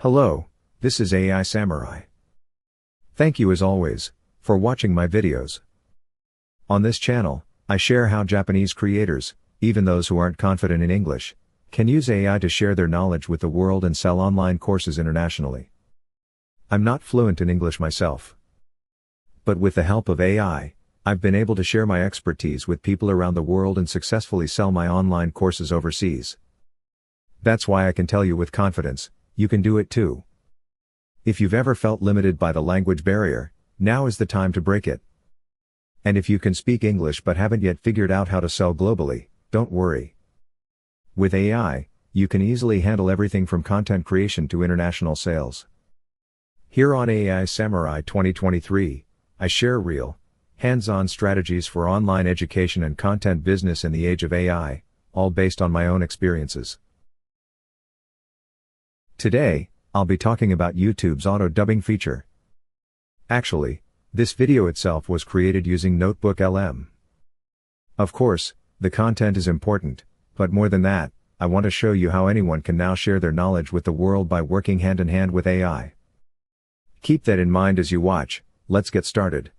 Hello, this is AISamurai. Thank you as always, for watching my videos. On this channel, I share how Japanese creators, even those who aren't confident in English, can use AI to share their knowledge with the world and sell online courses internationally. I'm not fluent in English myself. But with the help of AI, I've been able to share my expertise with people around the world and successfully sell my online courses overseas. That's why I can tell you with confidence, you can do it too. If you've ever felt limited by the language barrier, now is the time to break it. And if you can speak English but haven't yet figured out how to sell globally, don't worry. With AI, you can easily handle everything from content creation to international sales. Here on AISamurai 2023, I share real, hands-on strategies for online education and content business in the age of AI, all based on my own experiences. Today, I'll be talking about YouTube's auto-dubbing feature. Actually, this video itself was created using Notebook LM. Of course, the content is important, but more than that, I want to show you how anyone can now share their knowledge with the world by working hand in hand with AI. Keep that in mind as you watch. Let's get started.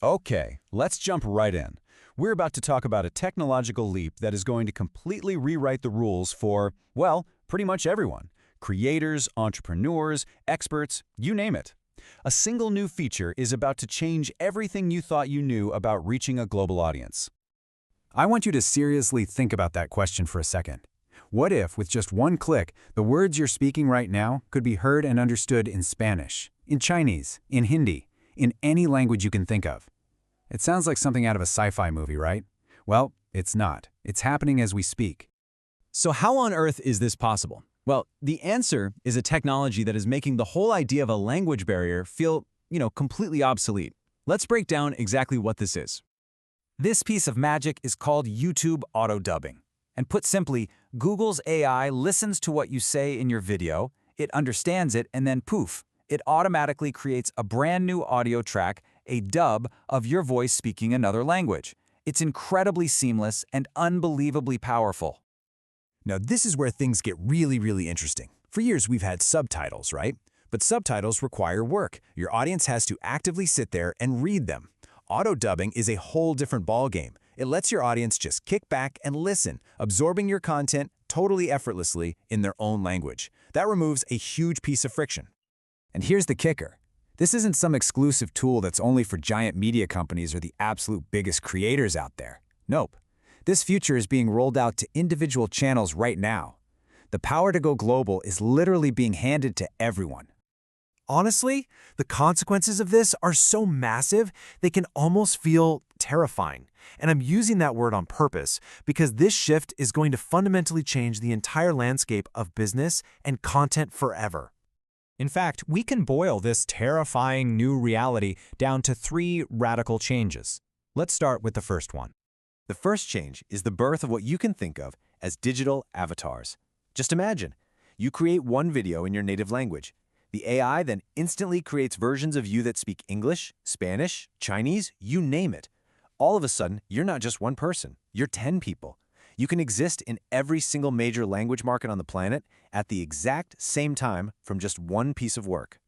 Okay, let's jump right in. We're about to talk about a technological leap that is going to completely rewrite the rules for, well, pretty much everyone. Creators, entrepreneurs, experts, you name it. A single new feature is about to change everything you thought you knew about reaching a global audience. I want you to seriously think about that question for a second. What if, with just one click, the words you're speaking right now could be heard and understood in Spanish, in Chinese, in Hindi, in any language you can think of? It sounds like something out of a sci-fi movie, right? Well, it's not. It's happening as we speak. So how on earth is this possible? Well, the answer is a technology that is making the whole idea of a language barrier feel, completely obsolete. Let's break down exactly what this is. This piece of magic is called YouTube auto-dubbing. And put simply, Google's AI listens to what you say in your video, it understands it, and then poof, it automatically creates a brand new audio track, a dub of your voice speaking another language. It's incredibly seamless and unbelievably powerful. Now, this is where things get really interesting. For years, we've had subtitles, right? But subtitles require work. Your audience has to actively sit there and read them. Auto-dubbing is a whole different ballgame. It lets your audience just kick back and listen, absorbing your content totally effortlessly in their own language. That removes a huge piece of friction. And here's the kicker. This isn't some exclusive tool that's only for giant media companies or the absolute biggest creators out there. Nope. This feature is being rolled out to individual channels right now. The power to go global is literally being handed to everyone. Honestly, the consequences of this are so massive, they can almost feel terrifying. And I'm using that word on purpose because this shift is going to fundamentally change the entire landscape of business and content forever. In fact, we can boil this terrifying new reality down to 3 radical changes. Let's start with the first one. The first change is the birth of what you can think of as digital avatars. Just imagine, you create one video in your native language. The AI then instantly creates versions of you that speak English, Spanish, Chinese, you name it. All of a sudden, you're not just one person, you're 10 people. You can exist in every single major language market on the planet at the exact same time from just one piece of work.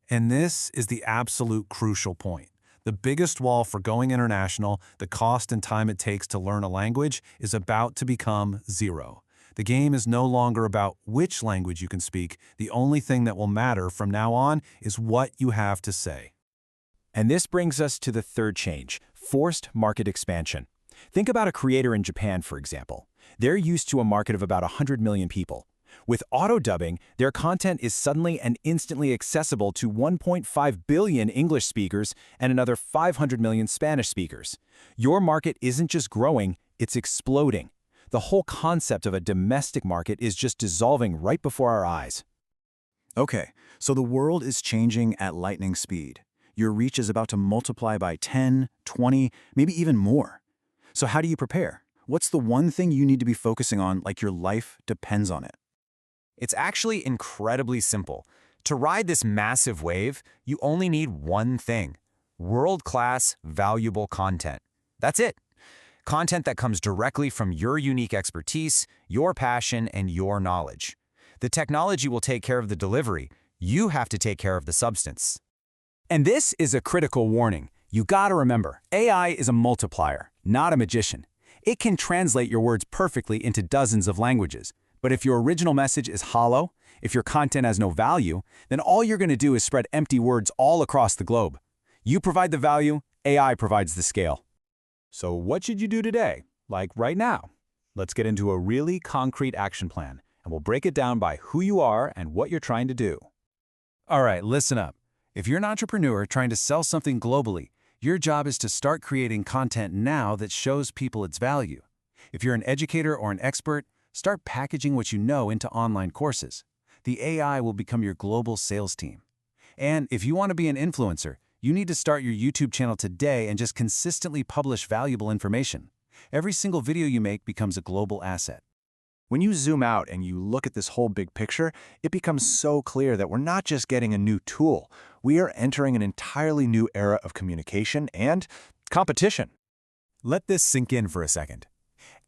And this is the absolute crucial point. The biggest wall for going international, the cost and time it takes to learn a language, is about to become zero. The game is no longer about which language you can speak. The only thing that will matter from now on is what you have to say. And this brings us to the third change, forced market expansion. Think about a creator in Japan, for example. They're used to a market of about 100 million people. With auto-dubbing, their content is suddenly and instantly accessible to 1.5 billion English speakers and another 500 million Spanish speakers. Your market isn't just growing, it's exploding. The whole concept of a domestic market is just dissolving right before our eyes. Okay, so the world is changing at lightning speed. Your reach is about to multiply by 10, 20, maybe even more. So how do you prepare? What's the one thing you need to be focusing on like your life depends on it? It's actually incredibly simple. To ride this massive wave, you only need one thing: world-class, valuable content. That's it. Content that comes directly from your unique expertise, your passion, and your knowledge. The technology will take care of the delivery. You have to take care of the substance. And this is a critical warning. You gotta remember, AI is a multiplier, not a magician. It can translate your words perfectly into dozens of languages. But if your original message is hollow, if your content has no value, then all you're gonna do is spread empty words all across the globe. You provide the value, AI provides the scale. So what should you do today? Like right now? Let's get into a really concrete action plan, and we'll break it down by who you are and what you're trying to do. All right, listen up. If you're an entrepreneur trying to sell something globally, your job is to start creating content now that shows people its value. If you're an educator or an expert, start packaging what you know into online courses. The AI will become your global sales team. And if you want to be an influencer, you need to start your YouTube channel today and just consistently publish valuable information. Every single video you make becomes a global asset. When you zoom out and you look at this whole big picture, it becomes so clear that we're not just getting a new tool. We are entering an entirely new era of communication and competition. Let this sink in for a second.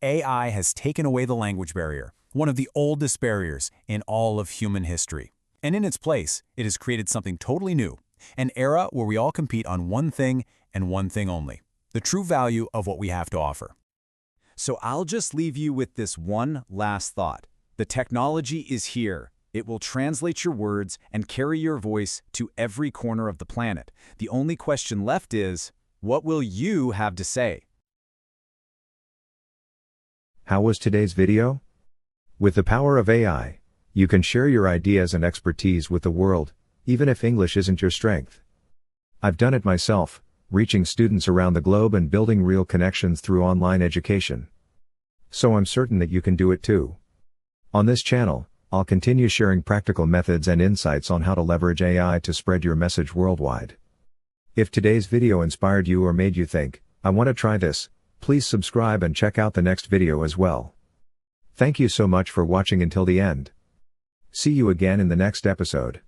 AI has taken away the language barrier, one of the oldest barriers in all of human history. And in its place, it has created something totally new, an era where we all compete on one thing and one thing only, the true value of what we have to offer. So I'll just leave you with this one last thought. The technology is here. It will translate your words and carry your voice to every corner of the planet. The only question left is, what will you have to say? How was today's video? With the power of AI, you can share your ideas and expertise with the world, even if English isn't your strength. I've done it myself, reaching students around the globe and building real connections through online education. So I'm certain that you can do it too. On this channel, I'll continue sharing practical methods and insights on how to leverage AI to spread your message worldwide. If today's video inspired you or made you think, I want to try this, please subscribe and check out the next video as well. Thank you so much for watching until the end. See you again in the next episode.